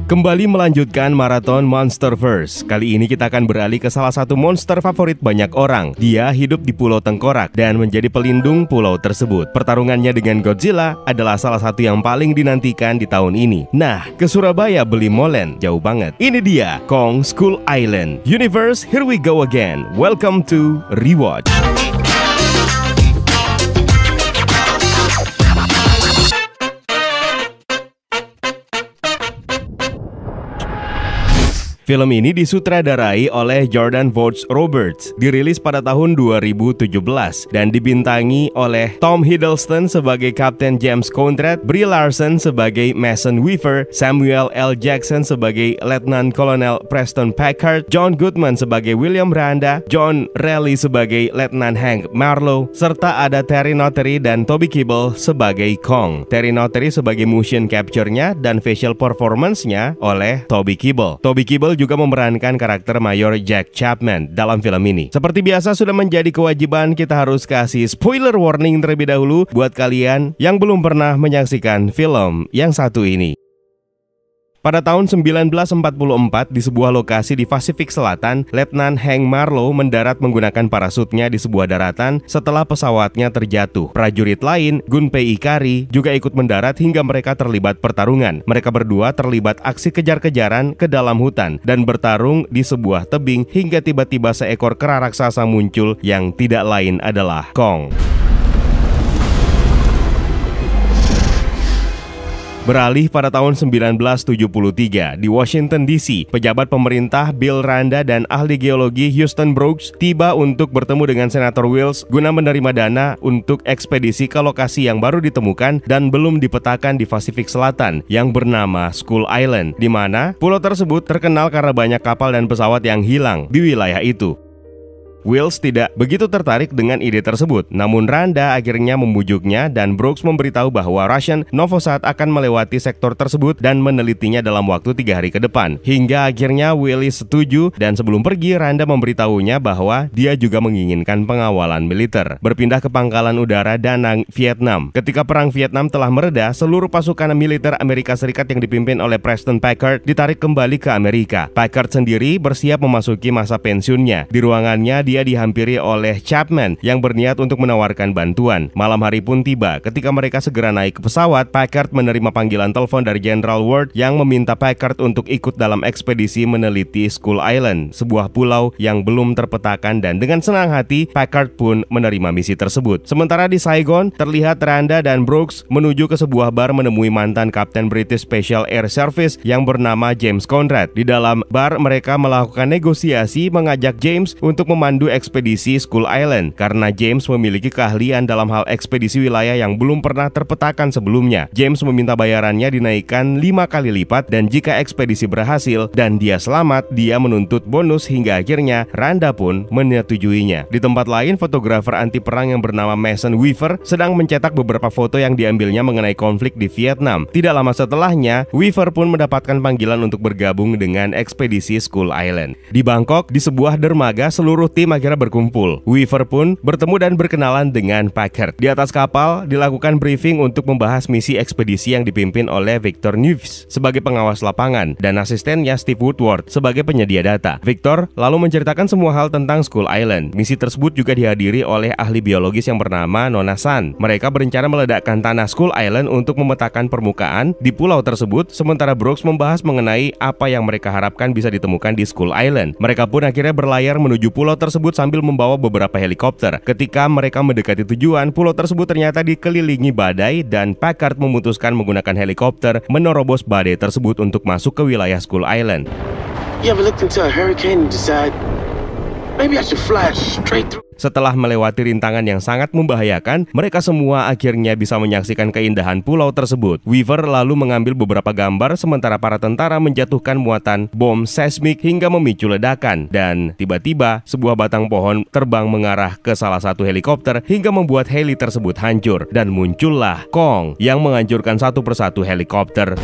Kembali melanjutkan maraton Monsterverse. Kali ini kita akan beralih ke salah satu monster favorit banyak orang. Dia hidup di Pulau Tengkorak dan menjadi pelindung pulau tersebut. Pertarungannya dengan Godzilla adalah salah satu yang paling dinantikan di tahun ini. Nah, ke Surabaya beli molen, jauh banget. Ini dia, Kong Skull Island. Universe, here we go again. Welcome to Rewatch. Film ini disutradarai oleh Jordan Vogt-Roberts, dirilis pada tahun 2017 dan dibintangi oleh Tom Hiddleston sebagai Kapten James Conrad, Brie Larson sebagai Mason Weaver, Samuel L. Jackson sebagai Lieutenant Colonel Preston Packard, John Goodman sebagai William Randa, John Reilly sebagai Lieutenant Hank Marlowe, serta ada Terry Notary dan Toby Kebbell sebagai Kong. Terry Notary sebagai motion capture-nya dan facial performance-nya oleh Toby Kebbell. Toby Kebbell juga memerankan karakter Mayor Jack Chapman dalam film ini. Seperti biasa sudah menjadi kewajiban kita harus kasih spoiler warning terlebih dahulu buat kalian yang belum pernah menyaksikan film yang satu ini. Pada tahun 1944 di sebuah lokasi di Pasifik Selatan, Letnan Hank Marlowe mendarat menggunakan parasutnya di sebuah daratan setelah pesawatnya terjatuh. Prajurit lain, Gunpei Ikari, juga ikut mendarat hingga mereka terlibat pertarungan. Mereka berdua terlibat aksi kejar-kejaran ke dalam hutan dan bertarung di sebuah tebing hingga tiba-tiba seekor kera raksasa muncul yang tidak lain adalah Kong. Beralih pada tahun 1973 di Washington DC, pejabat pemerintah Bill Randa dan ahli geologi Houston Brooks tiba untuk bertemu dengan Senator Wills guna menerima dana untuk ekspedisi ke lokasi yang baru ditemukan dan belum dipetakan di Pasifik Selatan yang bernama Skull Island, di mana pulau tersebut terkenal karena banyak kapal dan pesawat yang hilang di wilayah itu. Wills tidak begitu tertarik dengan ide tersebut, namun Randa akhirnya membujuknya dan Brooks memberitahu bahwa Russian Novosad akan melewati sektor tersebut dan menelitinya dalam waktu 3 hari ke depan. Hingga akhirnya Willis setuju dan sebelum pergi Randa memberitahunya bahwa dia juga menginginkan pengawalan militer. Berpindah ke pangkalan udara Da Nang, Vietnam. Ketika perang Vietnam telah mereda, seluruh pasukan militer Amerika Serikat yang dipimpin oleh Preston Packard ditarik kembali ke Amerika. Packard sendiri bersiap memasuki masa pensiunnya. Di ruangannya dia dihampiri oleh Chapman yang berniat untuk menawarkan bantuan. Malam hari pun tiba. Ketika mereka segera naik ke pesawat, Packard menerima panggilan telepon dari General Ward yang meminta Packard untuk ikut dalam ekspedisi meneliti Skull Island, sebuah pulau yang belum terpetakan, dan dengan senang hati Packard pun menerima misi tersebut. Sementara di Saigon, terlihat Randa dan Brooks menuju ke sebuah bar menemui mantan Kapten British Special Air Service yang bernama James Conrad. Di dalam bar mereka melakukan negosiasi mengajak James untuk memandu ekspedisi Skull Island karena James memiliki keahlian dalam hal ekspedisi wilayah yang belum pernah terpetakan sebelumnya. James meminta bayarannya dinaikkan 5 kali lipat dan jika ekspedisi berhasil dan dia selamat, dia menuntut bonus hingga akhirnya Randa pun menyetujuinya. Di tempat lain, fotografer anti perang yang bernama Mason Weaver sedang mencetak beberapa foto yang diambilnya mengenai konflik di Vietnam. Tidak lama setelahnya, Weaver pun mendapatkan panggilan untuk bergabung dengan ekspedisi Skull Island. Di Bangkok, di sebuah dermaga, seluruh tim akhirnya berkumpul. Weaver pun bertemu dan berkenalan dengan Packard. Di atas kapal dilakukan briefing untuk membahas misi ekspedisi yang dipimpin oleh Victor Neves sebagai pengawas lapangan dan asistennya Steve Woodward sebagai penyedia data. Victor lalu menceritakan semua hal tentang Skull Island. Misi tersebut juga dihadiri oleh ahli biologis yang bernama Nona San. Mereka berencana meledakkan tanah Skull Island untuk memetakan permukaan di pulau tersebut, sementara Brooks membahas mengenai apa yang mereka harapkan bisa ditemukan di Skull Island. Mereka pun akhirnya berlayar menuju pulau tersebut sambil membawa beberapa helikopter. Ketika mereka mendekati tujuan, pulau tersebut ternyata dikelilingi badai dan Packard memutuskan menggunakan helikopter menerobos badai tersebut untuk masuk ke wilayah Skull Island. You ever looked into a hurricane and decide maybe I should fly straight through? Setelah melewati rintangan yang sangat membahayakan, mereka semua akhirnya bisa menyaksikan keindahan pulau tersebut. Weaver lalu mengambil beberapa gambar sementara para tentara menjatuhkan muatan bom seismik hingga memicu ledakan. Dan tiba-tiba sebuah batang pohon terbang mengarah ke salah satu helikopter hingga membuat heli tersebut hancur. Dan muncullah Kong yang menghancurkan satu persatu helikopter.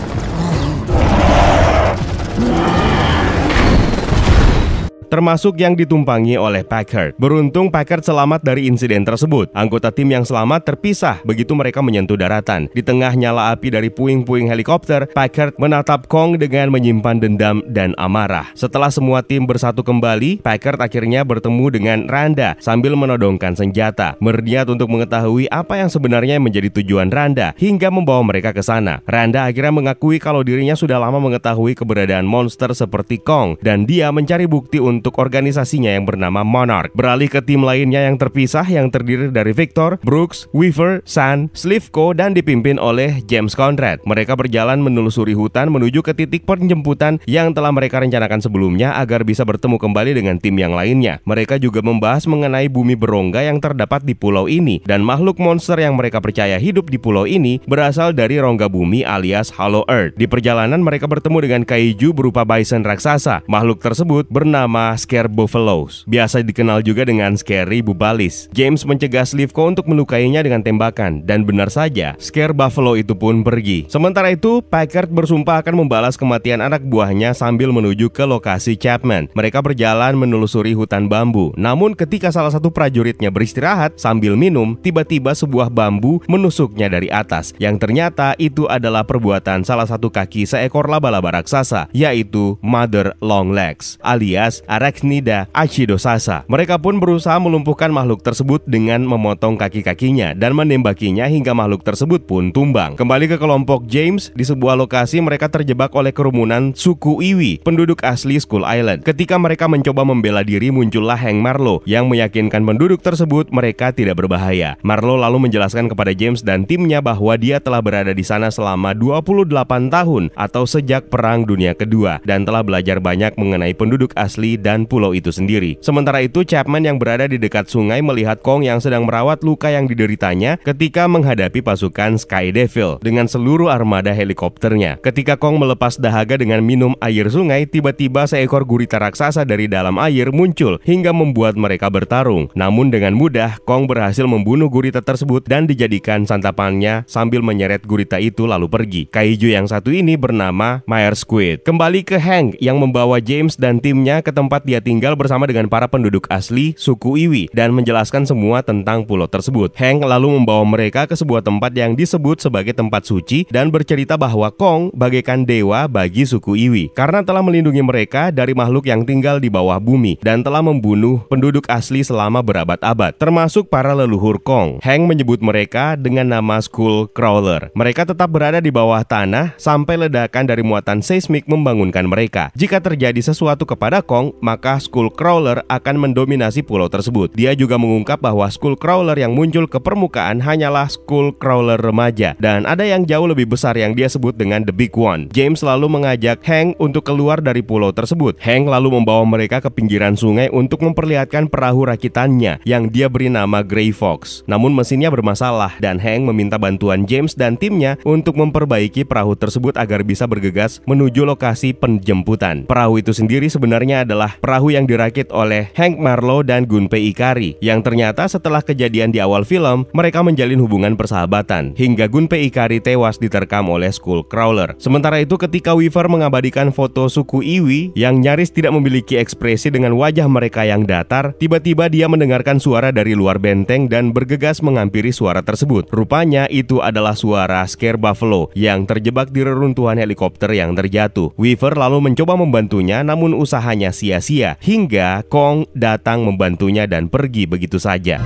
termasuk yang ditumpangi oleh Packard. Beruntung Packard selamat dari insiden tersebut. Anggota tim yang selamat terpisah begitu mereka menyentuh daratan. Di tengah nyala api dari puing-puing helikopter, Packard menatap Kong dengan menyimpan dendam dan amarah. Setelah semua tim bersatu kembali, Packard akhirnya bertemu dengan Randa sambil menodongkan senjata, berniat untuk mengetahui apa yang sebenarnya menjadi tujuan Randa hingga membawa mereka ke sana. Randa akhirnya mengakui kalau dirinya sudah lama mengetahui keberadaan monster seperti Kong dan dia mencari bukti untuk organisasinya yang bernama Monarch. Beralih ke tim lainnya yang terpisah yang terdiri dari Victor, Brooks, Weaver, Sun, Slivko dan dipimpin oleh James Conrad. Mereka berjalan menelusuri hutan menuju ke titik penjemputan yang telah mereka rencanakan sebelumnya agar bisa bertemu kembali dengan tim yang lainnya. Mereka juga membahas mengenai bumi berongga yang terdapat di pulau ini dan makhluk monster yang mereka percaya hidup di pulau ini berasal dari rongga bumi alias Hollow Earth. Di perjalanan mereka bertemu dengan kaiju berupa bison raksasa. Makhluk tersebut bernama Scare Buffaloes, biasa dikenal juga dengan Scary Bubalis. James mencegah Slivko untuk melukainya dengan tembakan dan benar saja, Scare Buffalo itu pun pergi. Sementara itu, Packard bersumpah akan membalas kematian anak buahnya sambil menuju ke lokasi Chapman. Mereka berjalan menelusuri hutan bambu. Namun ketika salah satu prajuritnya beristirahat sambil minum, tiba-tiba sebuah bambu menusuknya dari atas, yang ternyata itu adalah perbuatan salah satu kaki seekor laba-laba raksasa, yaitu Mother Longlegs alias Arachnida Achidosasa. Mereka pun berusaha melumpuhkan makhluk tersebut dengan memotong kaki-kakinya dan menembakinya hingga makhluk tersebut pun tumbang. Kembali ke kelompok James, di sebuah lokasi mereka terjebak oleh kerumunan suku Iwi, penduduk asli Skull Island. Ketika mereka mencoba membela diri, muncullah Hank Marlowe yang meyakinkan penduduk tersebut mereka tidak berbahaya. Marlowe lalu menjelaskan kepada James dan timnya bahwa dia telah berada di sana selama 28 tahun atau sejak Perang Dunia Kedua dan telah belajar banyak mengenai penduduk asli dan pulau itu sendiri. Sementara itu, Chapman yang berada di dekat sungai melihat Kong yang sedang merawat luka yang dideritanya ketika menghadapi pasukan Sky Devil dengan seluruh armada helikopternya. Ketika Kong melepas dahaga dengan minum air sungai, tiba-tiba seekor gurita raksasa dari dalam air muncul hingga membuat mereka bertarung. Namun dengan mudah, Kong berhasil membunuh gurita tersebut dan dijadikan santapannya sambil menyeret gurita itu lalu pergi. Kaiju yang satu ini bernama Myers Squid. Kembali ke Hank yang membawa James dan timnya ke tempat dia tinggal bersama dengan para penduduk asli suku Iwi dan menjelaskan semua tentang pulau tersebut. Hank lalu membawa mereka ke sebuah tempat yang disebut sebagai tempat suci dan bercerita bahwa Kong bagaikan dewa bagi suku Iwi karena telah melindungi mereka dari makhluk yang tinggal di bawah bumi dan telah membunuh penduduk asli selama berabad-abad, termasuk para leluhur Kong. Hank menyebut mereka dengan nama Skull Crawler. Mereka tetap berada di bawah tanah sampai ledakan dari muatan seismik membangunkan mereka. Jika terjadi sesuatu kepada Kong, maka Skull Crawler akan mendominasi pulau tersebut. Dia juga mengungkap bahwa Skull Crawler yang muncul ke permukaan hanyalah Skull Crawler remaja dan ada yang jauh lebih besar yang dia sebut dengan The Big One. James lalu mengajak Hank untuk keluar dari pulau tersebut. Hank lalu membawa mereka ke pinggiran sungai untuk memperlihatkan perahu rakitannya yang dia beri nama Grey Fox. Namun mesinnya bermasalah dan Hank meminta bantuan James dan timnya untuk memperbaiki perahu tersebut agar bisa bergegas menuju lokasi penjemputan. Perahu itu sendiri sebenarnya adalah perahu yang dirakit oleh Hank Marlowe dan Gunpei Ikari, yang ternyata setelah kejadian di awal film mereka menjalin hubungan persahabatan hingga Gunpei Ikari tewas diterkam oleh Skull Crawler. Sementara itu, ketika Weaver mengabadikan foto suku Iwi yang nyaris tidak memiliki ekspresi dengan wajah mereka yang datar, tiba-tiba dia mendengarkan suara dari luar benteng dan bergegas menghampiri suara tersebut. Rupanya itu adalah suara Scare Buffalo yang terjebak di reruntuhan helikopter yang terjatuh. Weaver lalu mencoba membantunya, namun usahanya sia-sia hingga Kong datang membantunya dan pergi begitu saja.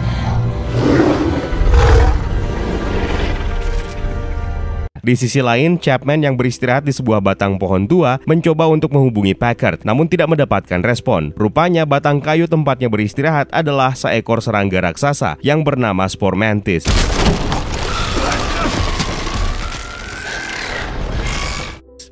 Di sisi lain, Chapman yang beristirahat di sebuah batang pohon tua mencoba untuk menghubungi Packard, namun tidak mendapatkan respon. Rupanya batang kayu tempatnya beristirahat adalah seekor serangga raksasa yang bernama Spore Mantis.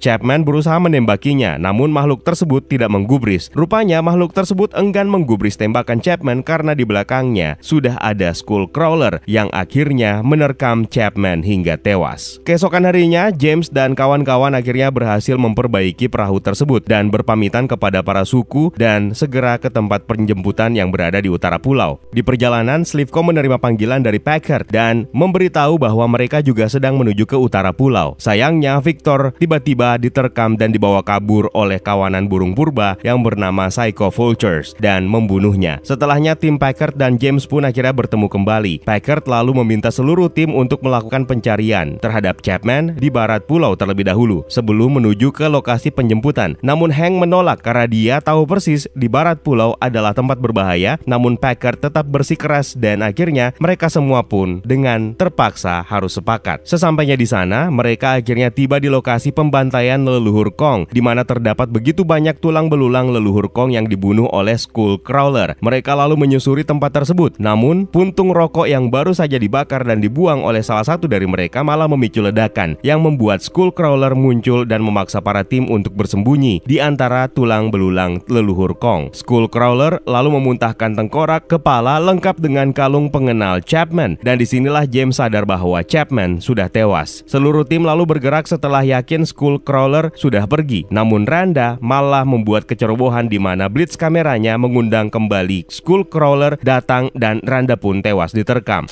Chapman berusaha menembakinya, namun makhluk tersebut tidak menggubris. Rupanya makhluk tersebut enggan menggubris tembakan Chapman karena di belakangnya sudah ada Skull Crawler yang akhirnya menerkam Chapman hingga tewas. Keesokan harinya, James dan kawan-kawan akhirnya berhasil memperbaiki perahu tersebut dan berpamitan kepada para suku dan segera ke tempat penjemputan yang berada di utara pulau. Di perjalanan, Slivko menerima panggilan dari Packard dan memberitahu bahwa mereka juga sedang menuju ke utara pulau. Sayangnya, Victor tiba-tiba telah diterkam dan dibawa kabur oleh kawanan burung purba yang bernama Psycho Vultures dan membunuhnya. Setelahnya tim Packard dan James pun akhirnya bertemu kembali. Packard lalu meminta seluruh tim untuk melakukan pencarian terhadap Chapman di barat pulau terlebih dahulu sebelum menuju ke lokasi penjemputan. Namun Hank menolak karena dia tahu persis di barat pulau adalah tempat berbahaya. Namun Packard tetap bersikeras dan akhirnya mereka semua pun dengan terpaksa harus sepakat. Sesampainya di sana, mereka akhirnya tiba di lokasi pembantaian leluhur Kong, di mana terdapat begitu banyak tulang belulang leluhur Kong yang dibunuh oleh Skullcrawler. Mereka lalu menyusuri tempat tersebut. Namun, puntung rokok yang baru saja dibakar dan dibuang oleh salah satu dari mereka malah memicu ledakan yang membuat Skullcrawler muncul dan memaksa para tim untuk bersembunyi di antara tulang belulang leluhur Kong. Skullcrawler lalu memuntahkan tengkorak, kepala lengkap dengan kalung pengenal Chapman, dan disinilah James sadar bahwa Chapman sudah tewas. Seluruh tim lalu bergerak setelah yakin Skullcrawler sudah pergi. Namun Randa malah membuat kecerobohan di mana blitz kameranya mengundang kembali Skullcrawler datang dan Randa pun tewas diterkam.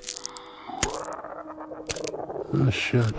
Oh, shit.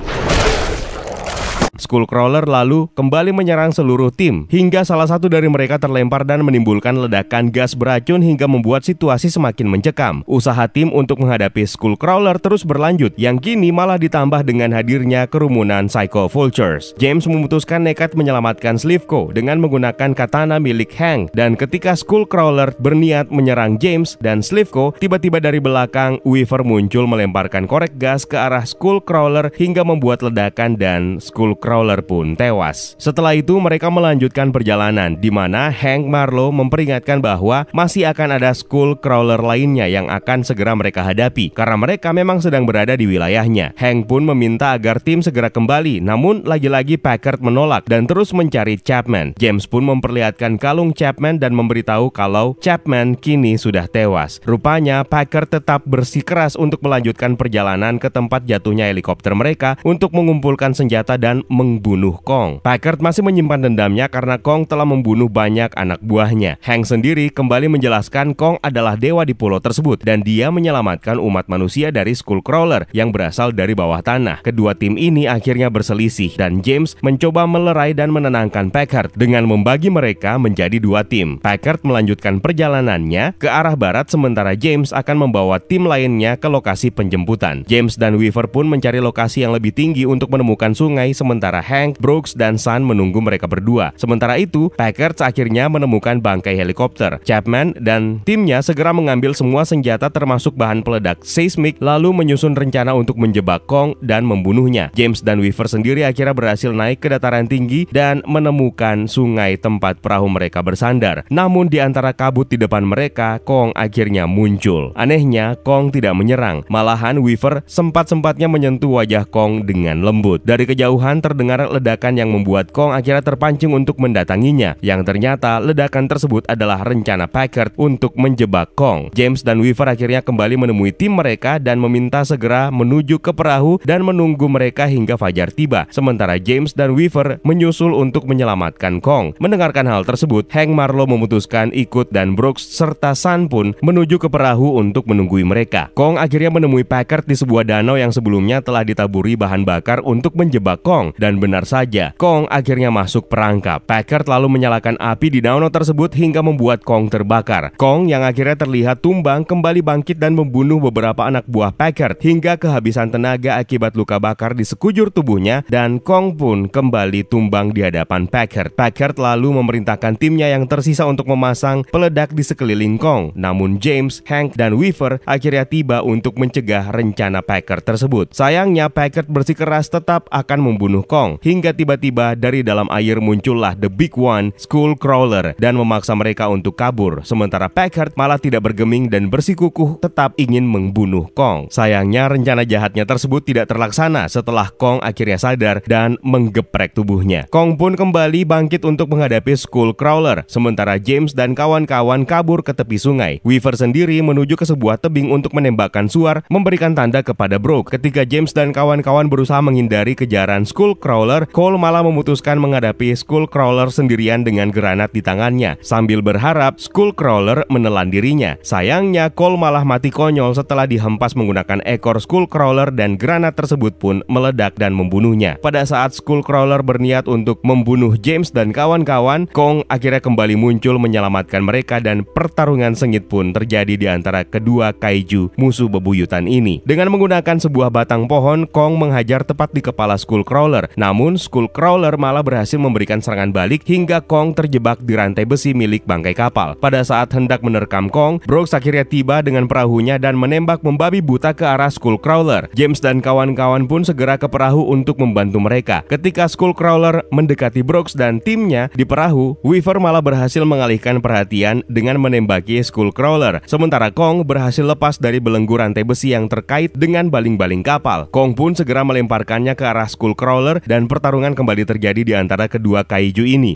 Skullcrawler lalu kembali menyerang seluruh tim hingga salah satu dari mereka terlempar dan menimbulkan ledakan gas beracun hingga membuat situasi semakin mencekam. Usaha tim untuk menghadapi Skullcrawler terus berlanjut yang kini malah ditambah dengan hadirnya kerumunan Psycho Vultures. James memutuskan nekat menyelamatkan Slivko dengan menggunakan katana milik Hank, dan ketika Skullcrawler berniat menyerang James dan Slivko, tiba-tiba dari belakang Weaver muncul melemparkan korek gas ke arah Skullcrawler hingga membuat ledakan dan Skullcrawler pun tewas. Setelah itu mereka melanjutkan perjalanan di mana Hank Marlowe memperingatkan bahwa masih akan ada Skullcrawler lainnya yang akan segera mereka hadapi karena mereka memang sedang berada di wilayahnya. Hank pun meminta agar tim segera kembali, namun lagi-lagi Packard menolak dan terus mencari Chapman. James pun memperlihatkan kalung Chapman dan memberitahu kalau Chapman kini sudah tewas. Rupanya Packard tetap bersikeras untuk melanjutkan perjalanan ke tempat jatuhnya helikopter mereka untuk mengumpulkan senjata dan membunuh Kong. Packard masih menyimpan dendamnya karena Kong telah membunuh banyak anak buahnya. Hank sendiri kembali menjelaskan Kong adalah dewa di pulau tersebut dan dia menyelamatkan umat manusia dari Skullcrawler yang berasal dari bawah tanah. Kedua tim ini akhirnya berselisih dan James mencoba melerai dan menenangkan Packard dengan membagi mereka menjadi dua tim. Packard melanjutkan perjalanannya ke arah barat sementara James akan membawa tim lainnya ke lokasi penjemputan. James dan Weaver pun mencari lokasi yang lebih tinggi untuk menemukan sungai sementara Hank, Brooks, dan Sun menunggu mereka berdua. Sementara itu, Packard akhirnya menemukan bangkai helikopter. Chapman dan timnya segera mengambil semua senjata termasuk bahan peledak seismik lalu menyusun rencana untuk menjebak Kong dan membunuhnya. James dan Weaver sendiri akhirnya berhasil naik ke dataran tinggi dan menemukan sungai tempat perahu mereka bersandar. Namun di antara kabut di depan mereka, Kong akhirnya muncul. Anehnya, Kong tidak menyerang. Malahan Weaver sempat-sempatnya menyentuh wajah Kong dengan lembut. Dari kejauhan terdengar ledakan yang membuat Kong akhirnya terpancing untuk mendatanginya. Yang ternyata ledakan tersebut adalah rencana Packard untuk menjebak Kong. James dan Weaver akhirnya kembali menemui tim mereka dan meminta segera menuju ke perahu dan menunggu mereka hingga fajar tiba. Sementara James dan Weaver menyusul untuk menyelamatkan Kong. Mendengarkan hal tersebut, Hank Marlowe memutuskan ikut dan Brooks serta Sun pun menuju ke perahu untuk menunggui mereka. Kong akhirnya menemui Packard di sebuah danau yang sebelumnya telah ditaburi bahan bakar untuk menjebak Kong. Dan benar saja, Kong akhirnya masuk perangkap. Packard lalu menyalakan api di danau tersebut hingga membuat Kong terbakar. Kong yang akhirnya terlihat tumbang kembali bangkit dan membunuh beberapa anak buah Packard hingga kehabisan tenaga akibat luka bakar di sekujur tubuhnya dan Kong pun kembali tumbang di hadapan Packard. Packard lalu memerintahkan timnya yang tersisa untuk memasang peledak di sekeliling Kong. Namun James, Hank, dan Weaver akhirnya tiba untuk mencegah rencana Packard tersebut. Sayangnya Packard bersikeras tetap akan membunuh Kong hingga tiba-tiba dari dalam air muncullah The Big One, Skullcrawler, dan memaksa mereka untuk kabur. Sementara Packard malah tidak bergeming dan bersikukuh tetap ingin membunuh Kong. Sayangnya rencana jahatnya tersebut tidak terlaksana setelah Kong akhirnya sadar dan menggeprek tubuhnya. Kong pun kembali bangkit untuk menghadapi Skullcrawler, sementara James dan kawan-kawan kabur ke tepi sungai. Weaver sendiri menuju ke sebuah tebing untuk menembakkan suar, memberikan tanda kepada Brooks. Ketika James dan kawan-kawan berusaha menghindari kejaran Skullcrawler, Skullcrawler, Cole malah memutuskan menghadapi Skullcrawler sendirian dengan granat di tangannya, sambil berharap Skullcrawler menelan dirinya. Sayangnya, Cole malah mati konyol setelah dihempas menggunakan ekor Skullcrawler dan granat tersebut pun meledak dan membunuhnya. Pada saat Skullcrawler berniat untuk membunuh James dan kawan-kawan, Kong akhirnya kembali muncul menyelamatkan mereka dan pertarungan sengit pun terjadi di antara kedua kaiju musuh bebuyutan ini. Dengan menggunakan sebuah batang pohon, Kong menghajar tepat di kepala Skullcrawler. Namun Skullcrawler malah berhasil memberikan serangan balik hingga Kong terjebak di rantai besi milik bangkai kapal. Pada saat hendak menerkam Kong, Brooks akhirnya tiba dengan perahunya dan menembak membabi buta ke arah Skullcrawler. James dan kawan-kawan pun segera ke perahu untuk membantu mereka. Ketika Skullcrawler mendekati Brooks dan timnya di perahu, Weaver malah berhasil mengalihkan perhatian dengan menembaki Skullcrawler. Sementara Kong berhasil lepas dari belenggu rantai besi yang terkait dengan baling-baling kapal. Kong pun segera melemparkannya ke arah Skullcrawler dan pertarungan kembali terjadi di antara kedua kaiju ini.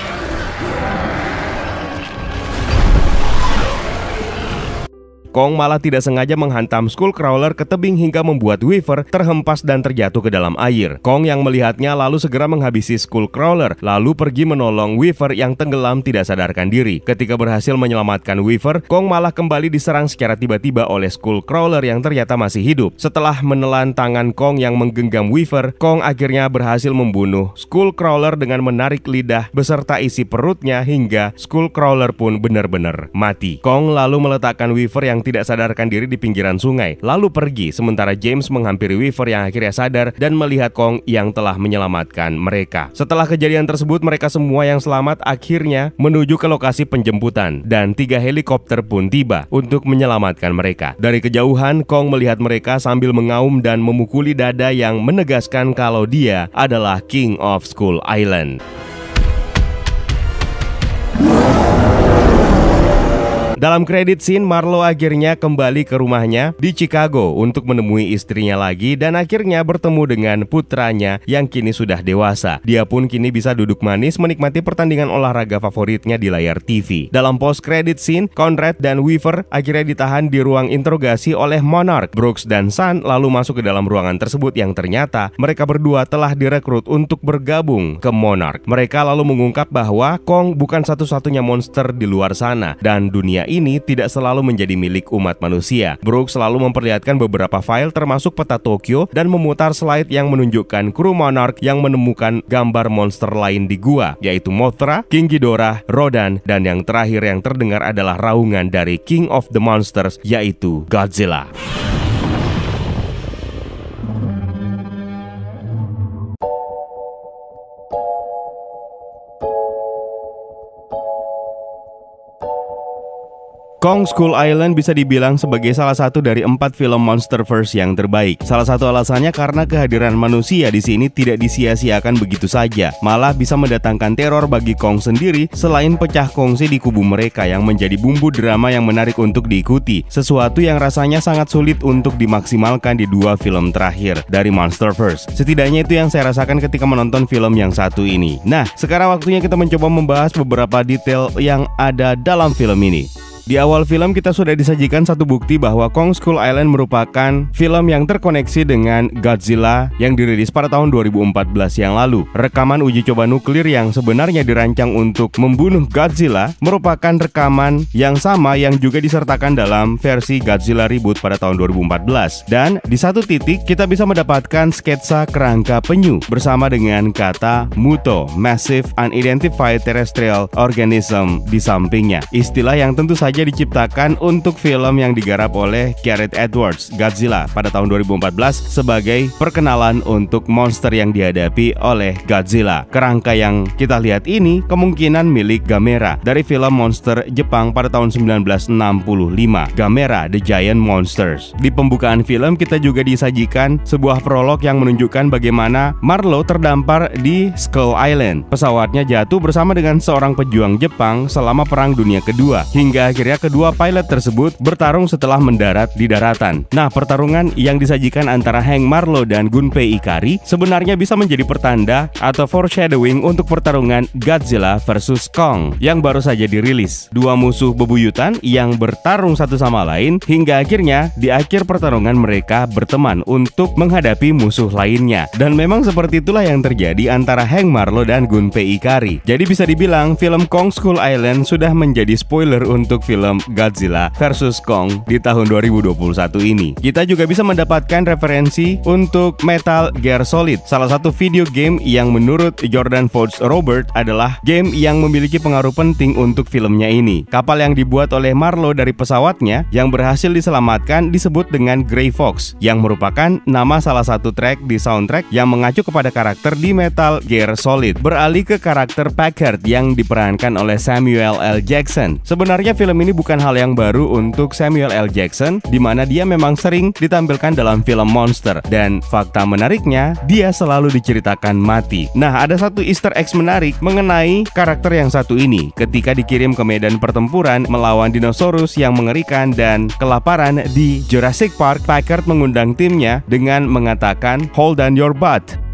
Kong malah tidak sengaja menghantam Skullcrawler ke tebing hingga membuat Weaver terhempas dan terjatuh ke dalam air. Kong yang melihatnya lalu segera menghabisi Skullcrawler, lalu pergi menolong Weaver yang tenggelam tidak sadarkan diri. Ketika berhasil menyelamatkan Weaver, Kong malah kembali diserang secara tiba-tiba oleh Skullcrawler yang ternyata masih hidup. Setelah menelan tangan Kong yang menggenggam Weaver, Kong akhirnya berhasil membunuh Skullcrawler dengan menarik lidah beserta isi perutnya hingga Skullcrawler pun benar-benar mati. Kong lalu meletakkan Weaver yang tidak sadarkan diri di pinggiran sungai, lalu pergi, sementara James menghampiri Weaver yang akhirnya sadar dan melihat Kong yang telah menyelamatkan mereka. Setelah kejadian tersebut, mereka semua yang selamat akhirnya menuju ke lokasi penjemputan dan 3 helikopter pun tiba untuk menyelamatkan mereka. Dari kejauhan, Kong melihat mereka sambil mengaum dan memukuli dada yang menegaskan kalau dia adalah King of Skull Island. Dalam kredit scene, Marlo akhirnya kembali ke rumahnya di Chicago untuk menemui istrinya lagi dan akhirnya bertemu dengan putranya yang kini sudah dewasa. Dia pun kini bisa duduk manis menikmati pertandingan olahraga favoritnya di layar TV. Dalam post credit scene, Conrad dan Weaver akhirnya ditahan di ruang interogasi oleh Monarch. Brooks dan Sun lalu masuk ke dalam ruangan tersebut yang ternyata mereka berdua telah direkrut untuk bergabung ke Monarch. Mereka lalu mengungkap bahwa Kong bukan satu-satunya monster di luar sana dan dunia ini tidak selalu menjadi milik umat manusia. Brooks selalu memperlihatkan beberapa file termasuk peta Tokyo dan memutar slide yang menunjukkan kru Monarch yang menemukan gambar monster lain di gua, yaitu Mothra, King Ghidorah, Rodan, dan yang terakhir yang terdengar adalah raungan dari King of the Monsters, yaitu Godzilla. Kong Skull Island bisa dibilang sebagai salah satu dari 4 film Monsterverse yang terbaik. Salah satu alasannya karena kehadiran manusia di sini tidak disia-siakan begitu saja, malah bisa mendatangkan teror bagi Kong sendiri selain pecah kongsi di kubu mereka yang menjadi bumbu drama yang menarik untuk diikuti, sesuatu yang rasanya sangat sulit untuk dimaksimalkan di 2 film terakhir dari Monsterverse. Setidaknya itu yang saya rasakan ketika menonton film yang satu ini. Nah, sekarang waktunya kita mencoba membahas beberapa detail yang ada dalam film ini. Di awal film kita sudah disajikan satu bukti bahwa Kong Skull Island merupakan film yang terkoneksi dengan Godzilla yang dirilis pada tahun 2014 yang lalu. Rekaman uji coba nuklir yang sebenarnya dirancang untuk membunuh Godzilla merupakan rekaman yang sama yang juga disertakan dalam versi Godzilla Reboot pada tahun 2014. Dan di satu titik kita bisa mendapatkan sketsa kerangka penyu bersama dengan kata MUTO, Massive Unidentified Terrestrial Organism di sampingnya. Istilah yang tentu saja diciptakan untuk film yang digarap oleh Gareth Edwards, Godzilla, pada tahun 2014 sebagai perkenalan untuk monster yang dihadapi oleh Godzilla. Kerangka yang kita lihat ini kemungkinan milik Gamera dari film monster Jepang pada tahun 1965, Gamera The Giant Monsters. Di pembukaan film kita juga disajikan sebuah prolog yang menunjukkan bagaimana Marlo terdampar di Skull Island. Pesawatnya jatuh bersama dengan seorang pejuang Jepang selama Perang Dunia Kedua, hingga akhirnya akhirnya kedua pilot tersebut bertarung setelah mendarat di daratan. Nah, pertarungan yang disajikan antara Hank Marlowe dan Gunpei Ikari sebenarnya bisa menjadi pertanda atau foreshadowing untuk pertarungan Godzilla vs Kong yang baru saja dirilis. Dua musuh bebuyutan yang bertarung satu sama lain hingga akhirnya di akhir pertarungan mereka berteman untuk menghadapi musuh lainnya. Dan memang seperti itulah yang terjadi antara Hank Marlowe dan Gunpei Ikari. Jadi bisa dibilang film Kong Skull Island sudah menjadi spoiler untuk film Godzilla vs Kong di tahun 2021 ini. Kita juga bisa mendapatkan referensi untuk Metal Gear Solid, salah satu video game yang menurut Jordan Vogt Robert adalah game yang memiliki pengaruh penting untuk filmnya ini. Kapal yang dibuat oleh Marlowe dari pesawatnya yang berhasil diselamatkan disebut dengan Grey Fox, yang merupakan nama salah satu track di soundtrack yang mengacu kepada karakter di Metal Gear Solid. Beralih ke karakter Packard yang diperankan oleh Samuel L. Jackson. Sebenarnya film ini bukan hal yang baru untuk Samuel L. Jackson, di mana dia memang sering ditampilkan dalam film monster. Dan fakta menariknya, dia selalu diceritakan mati. Nah, ada satu Easter egg menarik mengenai karakter yang satu ini. Ketika dikirim ke medan pertempuran melawan dinosaurus yang mengerikan dan kelaparan di Jurassic Park, Packard mengundang timnya dengan mengatakan "Hold on your butt".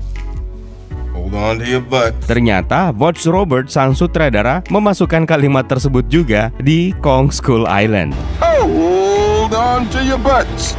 Hold on to your butt. Ternyata Vogt Robert sang sutradara memasukkan kalimat tersebut juga di Kong Skull Island. Hold on to your butts.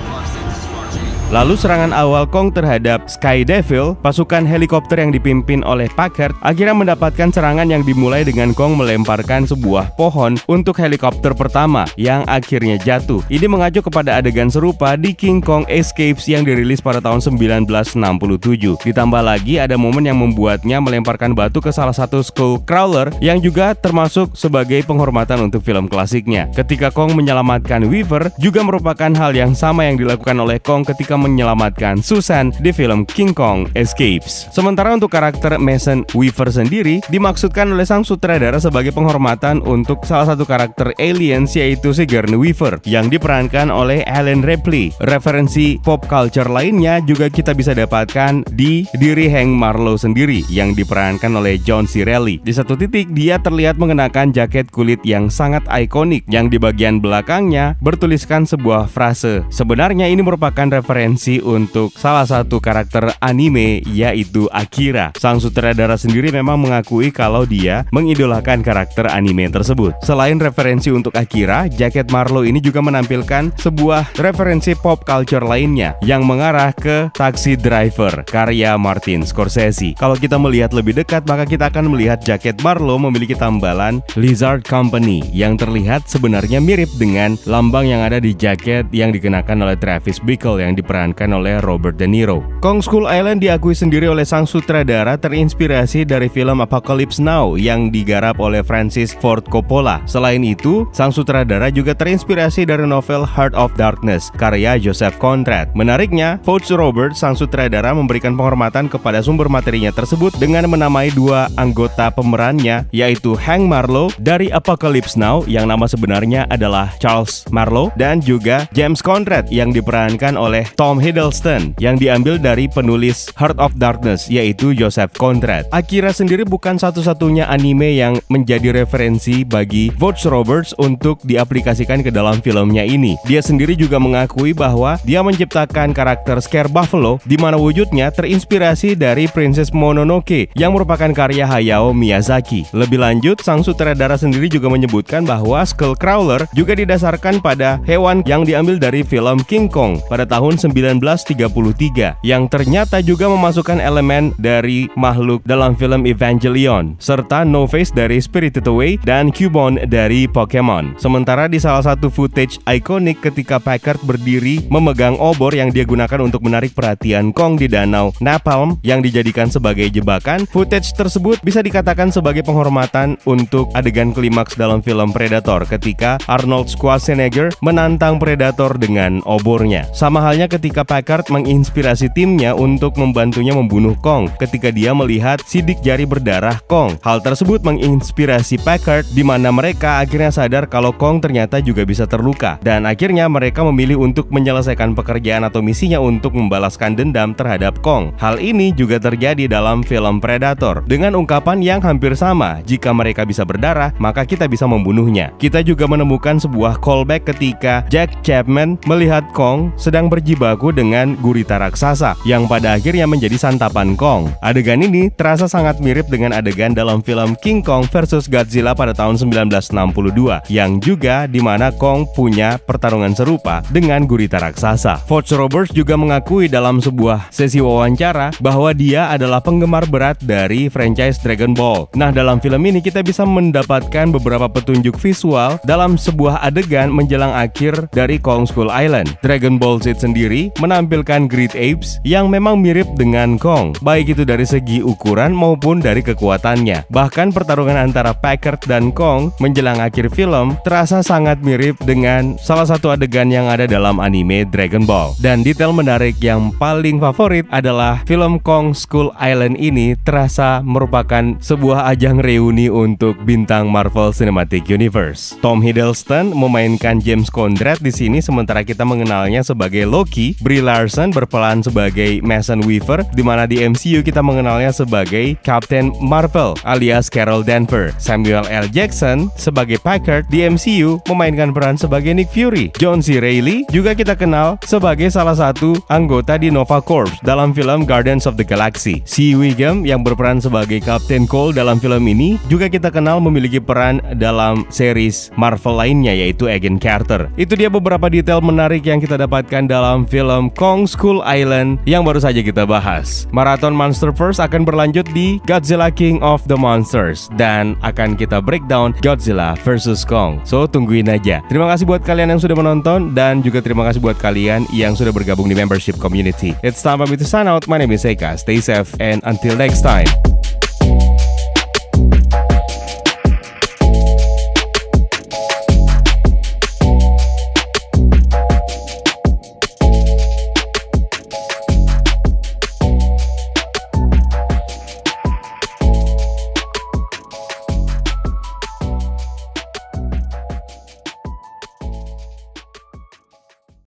Lalu serangan awal Kong terhadap Sky Devil, pasukan helikopter yang dipimpin oleh Packard, akhirnya mendapatkan serangan yang dimulai dengan Kong melemparkan sebuah pohon untuk helikopter pertama yang akhirnya jatuh. Ini mengacu kepada adegan serupa di King Kong Escapes yang dirilis pada tahun 1967. Ditambah lagi ada momen yang membuatnya melemparkan batu ke salah satu skull crawler yang juga termasuk sebagai penghormatan untuk film klasiknya. Ketika Kong menyelamatkan Weaver juga merupakan hal yang sama yang dilakukan oleh Kong ketika menyelamatkan Susan di film King Kong Escapes. Sementara untuk karakter Mason Weaver sendiri dimaksudkan oleh sang sutradara sebagai penghormatan untuk salah satu karakter aliens, yaitu Sigourney Weaver yang diperankan oleh Ellen Ripley. Referensi pop culture lainnya juga kita bisa dapatkan di diri Hank Marlowe sendiri yang diperankan oleh John C. Reilly. Di satu titik dia terlihat mengenakan jaket kulit yang sangat ikonik yang di bagian belakangnya bertuliskan sebuah frase. Sebenarnya ini merupakan referensi untuk salah satu karakter anime, yaitu Akira. Sang sutradara sendiri memang mengakui kalau dia mengidolakan karakter anime tersebut. Selain referensi untuk Akira, jaket Marlowe ini juga menampilkan sebuah referensi pop culture lainnya yang mengarah ke Taxi Driver karya Martin Scorsese. Kalau kita melihat lebih dekat, maka kita akan melihat jaket Marlowe memiliki tambalan Lizard Company yang terlihat sebenarnya mirip dengan lambang yang ada di jaket yang dikenakan oleh Travis Bickle yang diperankan oleh Robert De Niro. Kong Skull Island diakui sendiri oleh sang sutradara terinspirasi dari film Apocalypse Now yang digarap oleh Francis Ford Coppola. Selain itu, sang sutradara juga terinspirasi dari novel Heart of Darkness karya Joseph Conrad. Menariknya, Vogt Robert sang sutradara memberikan penghormatan kepada sumber materinya tersebut dengan menamai dua anggota pemerannya, yaitu Hank Marlowe dari Apocalypse Now yang nama sebenarnya adalah Charles Marlowe, dan juga James Conrad yang diperankan oleh Tom Hiddleston yang diambil dari penulis Heart of Darkness, yaitu Joseph Conrad. Akira sendiri bukan satu-satunya anime yang menjadi referensi bagi Vogt Roberts untuk diaplikasikan ke dalam filmnya ini. Dia sendiri juga mengakui bahwa dia menciptakan karakter Scare Buffalo di mana wujudnya terinspirasi dari Princess Mononoke yang merupakan karya Hayao Miyazaki. Lebih lanjut, sang sutradara sendiri juga menyebutkan bahwa Skull Crawler juga didasarkan pada hewan yang diambil dari film King Kong pada tahun 1933 yang ternyata juga memasukkan elemen dari makhluk dalam film Evangelion serta No Face dari Spirited Away dan Cubone dari Pokemon. Sementara di salah satu footage ikonik ketika Packard berdiri memegang obor yang dia gunakan untuk menarik perhatian Kong di danau Napalm yang dijadikan sebagai jebakan, footage tersebut bisa dikatakan sebagai penghormatan untuk adegan klimaks dalam film Predator ketika Arnold Schwarzenegger menantang Predator dengan obornya. Sama halnya ketika ketika Packard menginspirasi timnya untuk membantunya membunuh Kong ketika dia melihat sidik jari berdarah Kong. Hal tersebut menginspirasi Packard di mana mereka akhirnya sadar kalau Kong ternyata juga bisa terluka, dan akhirnya mereka memilih untuk menyelesaikan pekerjaan atau misinya untuk membalaskan dendam terhadap Kong. Hal ini juga terjadi dalam film Predator dengan ungkapan yang hampir sama, jika mereka bisa berdarah maka kita bisa membunuhnya. Kita juga menemukan sebuah callback ketika Jack Chapman melihat Kong sedang berjibaku dengan gurita raksasa yang pada akhirnya menjadi santapan Kong. Adegan ini terasa sangat mirip dengan adegan dalam film King Kong vs Godzilla pada tahun 1962 yang juga dimana Kong punya pertarungan serupa dengan gurita raksasa. Forge Roberts juga mengakui dalam sebuah sesi wawancara bahwa dia adalah penggemar berat dari franchise Dragon Ball. Nah, dalam film ini kita bisa mendapatkan beberapa petunjuk visual dalam sebuah adegan menjelang akhir dari Kong Skull Island. Dragon Ball Z sendiri menampilkan Great Apes yang memang mirip dengan Kong, baik itu dari segi ukuran maupun dari kekuatannya. Bahkan pertarungan antara Packard dan Kong menjelang akhir film terasa sangat mirip dengan salah satu adegan yang ada dalam anime Dragon Ball. Dan detail menarik yang paling favorit adalah film Kong Skull Island ini terasa merupakan sebuah ajang reuni untuk bintang Marvel Cinematic Universe. Tom Hiddleston memainkan James Conrad di sini, sementara kita mengenalnya sebagai Loki. Brie Larson berperan sebagai Mason Weaver, di mana di MCU kita mengenalnya sebagai Captain Marvel alias Carol Danvers. Samuel L. Jackson sebagai Packard di MCU memainkan peran sebagai Nick Fury. John C. Reilly juga kita kenal sebagai salah satu anggota di Nova Corps dalam film Guardians of the Galaxy. Si Wiggum yang berperan sebagai Captain Cole dalam film ini juga kita kenal memiliki peran dalam series Marvel lainnya yaitu Agent Carter. Itu dia beberapa detail menarik yang kita dapatkan dalam film Kong Skull Island yang baru saja kita bahas. Marathon Monsterverse akan berlanjut di Godzilla King of the Monsters dan akan kita breakdown Godzilla vs Kong. So tungguin aja. Terima kasih buat kalian yang sudah menonton dan juga terima kasih buat kalian yang sudah bergabung di membership community. It's time for me to sign out. My name is Eka. Stay safe and until next time.